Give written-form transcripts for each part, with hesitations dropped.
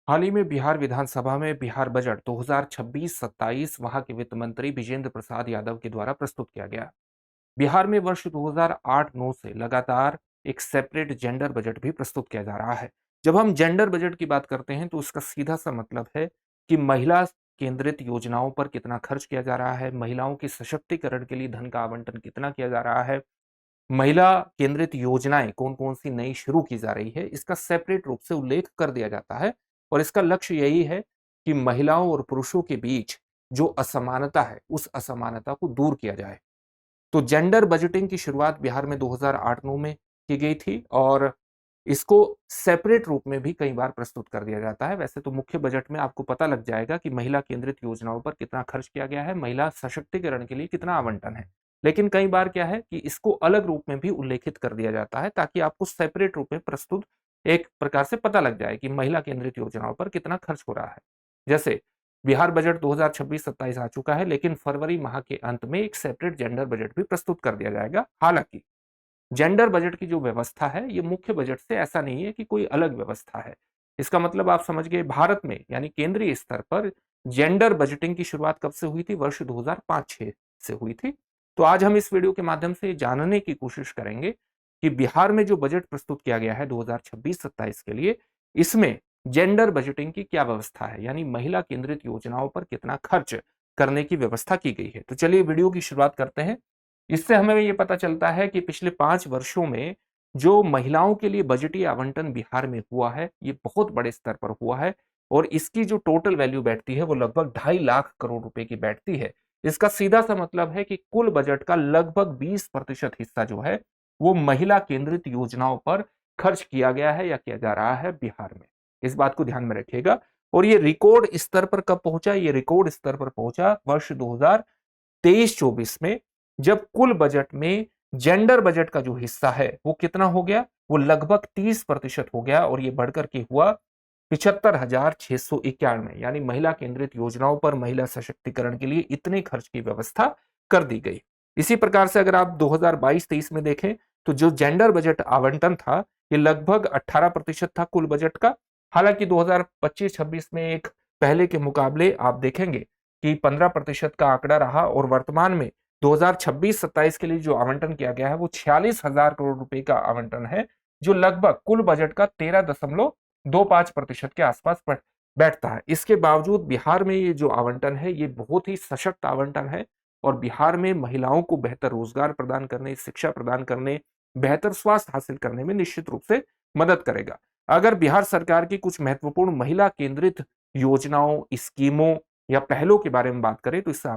हाल ही में बिहार विधानसभा में बिहार बजट 2026-27 वहां के वित्त मंत्री विजेंद्र प्रसाद यादव के द्वारा प्रस्तुत किया गया। बिहार में वर्ष 2008-9 से लगातार एक सेपरेट जेंडर बजट भी प्रस्तुत किया जा रहा है। जब हम जेंडर बजट की बात करते हैं तो उसका सीधा सा मतलब है कि महिला केंद्रित योजनाओं पर कितना खर्च किया जा रहा है, महिलाओं के सशक्तिकरण के लिए धन का आवंटन कितना किया जा रहा है, महिला केंद्रित योजनाएं कौन-कौन सी नई शुरू की जा रही है, इसका सेपरेट रूप से उल्लेख कर दिया जाता है और इसका लक्ष्य यही है कि महिलाओं और पुरुषों के बीच जो असमानता है, उस असमानता को दूर किया जाए। तो जेंडर बजटिंग की शुरुआत बिहार में 2008-9 में की गई थी और इसको सेपरेट रूप में भी कई बार प्रस्तुत कर दिया जाता है। वैसे तो मुख्य बजट में आपको पता लग जाएगा कि महिला केंद्रित योजनाओं पर कितना खर्च किया गया है, महिला सशक्तिकरण के लिए कितना आवंटन है। लेकिन कई बार क्या है कि इसको अलग रूप में भी उल्लेखित कर दिया जाता है ताकि आपको सेपरेट रूप में प्रस्तुत एक प्रकार से पता लग जाए कि महिला केंद्रित योजनाओं पर कितना खर्च हो रहा है। जैसे बिहार बजट 2026-27 आ चुका है, लेकिन फरवरी माह के अंत में एक सेपरेट जेंडर बजट भी प्रस्तुत कर दिया जाएगा। हालांकि जेंडर बजट की जो व्यवस्था है, ये मुख्य बजट से ऐसा नहीं है कि कोई अलग व्यवस्था है। इसका मतलब आप समझ गए, भारत में यानी केंद्रीय स्तर पर जेंडर बजटिंग की शुरुआत कब से हुई थी? वर्ष 2005-6 से हुई थी। तो आज हम इस वीडियो के माध्यम से जानने की कोशिश करेंगे कि बिहार में जो बजट प्रस्तुत किया गया है 2026-27 के लिए, इसमें जेंडर बजटिंग की क्या व्यवस्था है, यानी महिला केंद्रित योजनाओं पर कितना खर्च करने की व्यवस्था की गई है। तो चलिए वीडियो की शुरुआत करते हैं। इससे हमें ये पता चलता है कि पिछले 5 वर्षों में जो महिलाओं के लिए बजटीय आवंटन बिहार में हुआ है, ये बहुत बड़े स्तर पर हुआ है और इसकी जो टोटल वैल्यू बैठती है, वो लगभग 2.5 लाख करोड़ रुपए की बैठती है। इसका सीधा सा मतलब है कि कुल बजट का लगभग 20% हिस्सा जो है, वो महिला केंद्रित योजनाओं पर खर्च किया गया है या किया जा रहा है बिहार में। इस बात को ध्यान में रखिएगा। और ये रिकॉर्ड स्तर पर कब पहुंचा? ये रिकॉर्ड स्तर पर पहुंचा वर्ष 2023-24 में, जब कुल बजट में जेंडर बजट का जो हिस्सा है वो कितना हो गया? वो लगभग 30% हो गया और ये बढ़कर के हुआ 75,691, यानी महिला केंद्रित योजनाओं पर महिला सशक्तिकरण के लिए इतने खर्च की व्यवस्था कर दी गई। इसी प्रकार से अगर आप 2022-23 में देखें तो जो जेंडर बजट आवंटन था, ये लगभग 18% था कुल बजट का। हालांकि 2025-26 में एक पहले के मुकाबले आप देखेंगे कि 15% का आंकड़ा रहा और वर्तमान में 2026-27 के लिए जो आवंटन किया गया है वो 46,000 करोड़ रुपए का आवंटन है, जो लगभग कुल बजट का 13.25% के आसपास बैठता है। इसके बावजूद बिहार में ये जो आवंटन है, ये बहुत ही सशक्त आवंटन है और बिहार में महिलाओं को बेहतर रोजगार प्रदान करने, शिक्षा प्रदान करने, बेहतर स्वास्थ्य हासिल करने में निश्चित रूप से मदद करेगा। अगर बिहार सरकार की कुछ महत्वपूर्ण महिला केंद्रित योजनाओं, स्कीमों या पहलों के बारे में बात करें तो इससे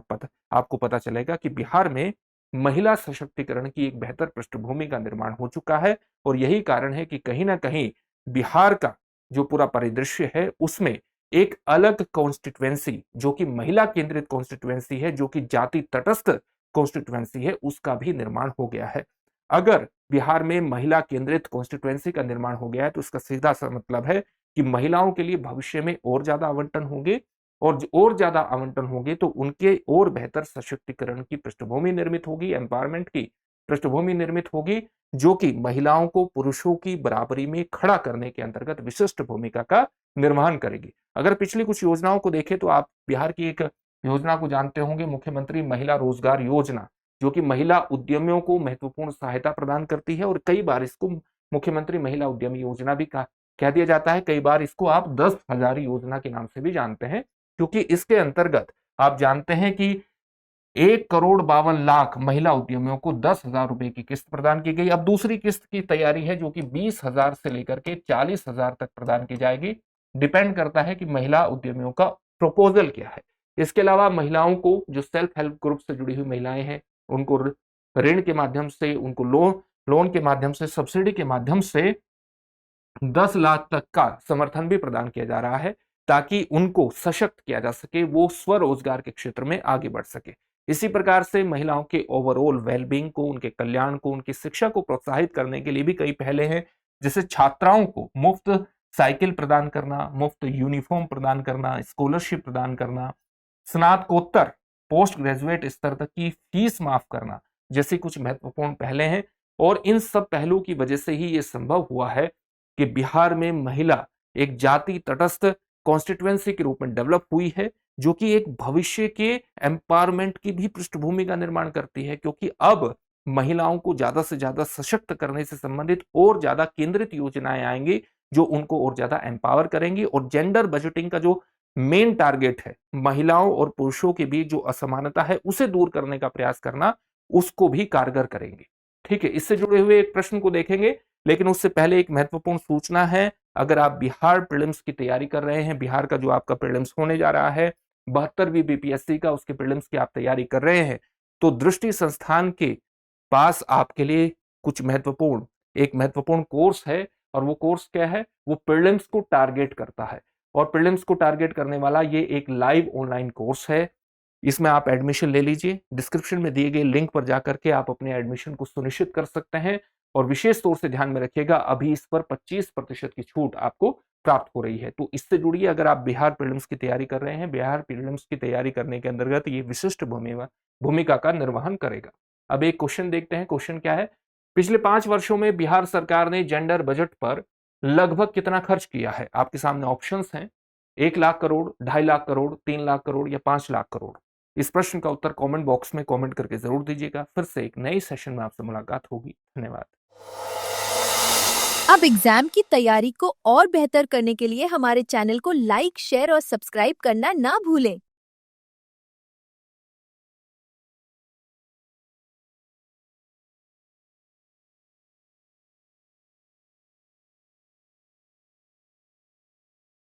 आपको पता चलेगा कि बिहार में महिला सशक्तिकरण की एक बेहतर पृष्ठभूमि का निर्माण हो चुका है और यही कारण है कि कहीं ना कहीं बिहार का जो पूरा परिदृश्य है उसमें एक अलग कॉन्स्टिट्युएंसी, जो कि महिला केंद्रित कॉन्स्टिट्युएंसी है, जो कि जाति तटस्थ कॉन्स्टिट्युएंसी है, उसका भी निर्माण हो गया है। अगर बिहार में महिला केंद्रित कॉन्स्टिट्युएंसी का निर्माण हो गया है तो इसका सीधा सा मतलब है कि महिलाओं के लिए भविष्य में और ज्यादा आवंटन होंगे और ज्यादा आवंटन होंगे तो उनके और बेहतर सशक्तिकरण की पृष्ठभूमि निर्मित होगी, एम्पावरमेंट की पृष्ठभूमि निर्मित होगी, जो कि महिलाओं को पुरुषों की बराबरी में खड़ा करने के अंतर्गत विशिष्ट भूमिका का निर्वहन करेगी। अगर पिछली कुछ योजनाओं को देखें तो आप बिहार की एक योजना को जानते होंगे, मुख्यमंत्री महिला रोजगार योजना, जो कि महिला उद्यमियों को महत्वपूर्ण सहायता प्रदान करती है और कई बार इसको मुख्यमंत्री महिला उद्यमी योजना भी कह दिया जाता है। कई बार इसको आप 10,000 योजना के नाम से भी जानते हैं, क्योंकि इसके अंतर्गत आप जानते हैं कि 1,52,00,000 महिला उद्यमियों को 10,000 रुपए की किस्त प्रदान की गई। अब दूसरी किस्त की तैयारी है जो कि 20,000 से लेकर के 40,000 तक प्रदान की जाएगी। डिपेंड करता है कि महिला उद्यमियों का प्रपोजल क्या है। इसके अलावा महिलाओं को, जो सेल्फ हेल्प ग्रुप से जुड़ी हुई महिलाएं हैं, उनको ऋण के माध्यम से, उनको लोन के माध्यम से, सब्सिडी के माध्यम से 10 लाख तक का समर्थन भी प्रदान किया जा रहा है ताकि उनको सशक्त किया जा सके, वो स्वरोजगार के क्षेत्र में आगे बढ़ सके। इसी प्रकार से महिलाओं के ओवरऑल वेलबींग को, उनके कल्याण को, उनकी शिक्षा को प्रोत्साहित करने के लिए भी कई पहले हैं, जैसे छात्राओं को मुफ्त साइकिल प्रदान करना, मुफ्त यूनिफॉर्म प्रदान करना, स्कॉलरशिप प्रदान करना, स्नातकोत्तर पोस्ट ग्रेजुएट स्तर तक की फीस माफ करना, जैसी कुछ महत्वपूर्ण पहले हैं। और इन सब पहलुओं की वजह से ही ये संभव हुआ है कि बिहार में महिला एक जाति तटस्थ कॉन्स्टिट्यूएंसी के रूप में डेवलप हुई है, जो कि एक भविष्य के एम्पावरमेंट की भी पृष्ठभूमि का निर्माण करती है, क्योंकि अब महिलाओं को ज्यादा से ज्यादा सशक्त करने से संबंधित और ज्यादा केंद्रित योजनाएं आएंगी जो उनको और ज्यादा एम्पावर करेंगी। और जेंडर बजटिंग का जो मेन टारगेट है, महिलाओं और पुरुषों के बीच जो असमानता है उसे दूर करने का प्रयास करना, उसको भी कारगर करेंगे। ठीक है, इससे जुड़े हुए एक प्रश्न को देखेंगे, लेकिन उससे पहले एक महत्वपूर्ण सूचना है। अगर आप बिहार प्रीलिम्स की तैयारी कर रहे हैं, बिहार का जो आपका प्रीलिम्स होने जा रहा है 72वीं बीपीएससी का, उसके प्रीलिम्स की आप तैयारी कर रहे हैं, तो दृष्टि संस्थान के पास आपके लिए कुछ एक महत्वपूर्ण कोर्स है। और वो कोर्स क्या है? वो प्रीलिम्स को टारगेट करता है, और प्रीलिम्स को टारगेट करने वाला ये एक लाइव ऑनलाइन कोर्स है। इसमें आप एडमिशन ले लीजिए, डिस्क्रिप्शन में दिए गए लिंक पर जाकर के आप अपने एडमिशन को सुनिश्चित कर सकते हैं। और विशेष तौर से ध्यान में रखिएगा, अभी इस पर 25% की छूट आपको प्राप्त हो रही है। तो इससे जुड़िए, अगर आप बिहार प्रीलिम्स की तैयारी कर रहे हैं, बिहार प्रीलिम्स की तैयारी करने के अंतर्गत ये विशिष्ट भूमिका का निर्वहन करेगा। अब एक क्वेश्चन देखते हैं। क्वेश्चन क्या है? पिछले 5 वर्षों में बिहार सरकार ने जेंडर बजट पर लगभग कितना खर्च किया है? आपके सामने ऑप्शंस हैं, 1 लाख करोड़, 2.5 लाख करोड़, 3 लाख करोड़ या 5 लाख करोड़। इस प्रश्न का उत्तर कमेंट बॉक्स में कमेंट करके जरूर दीजिएगा। फिर से एक नई सेशन में आपसे मुलाकात होगी। धन्यवाद। अब एग्जाम की तैयारी को और बेहतर करने के लिए हमारे चैनल को लाइक, शेयर और सब्सक्राइब करना ना भूलें।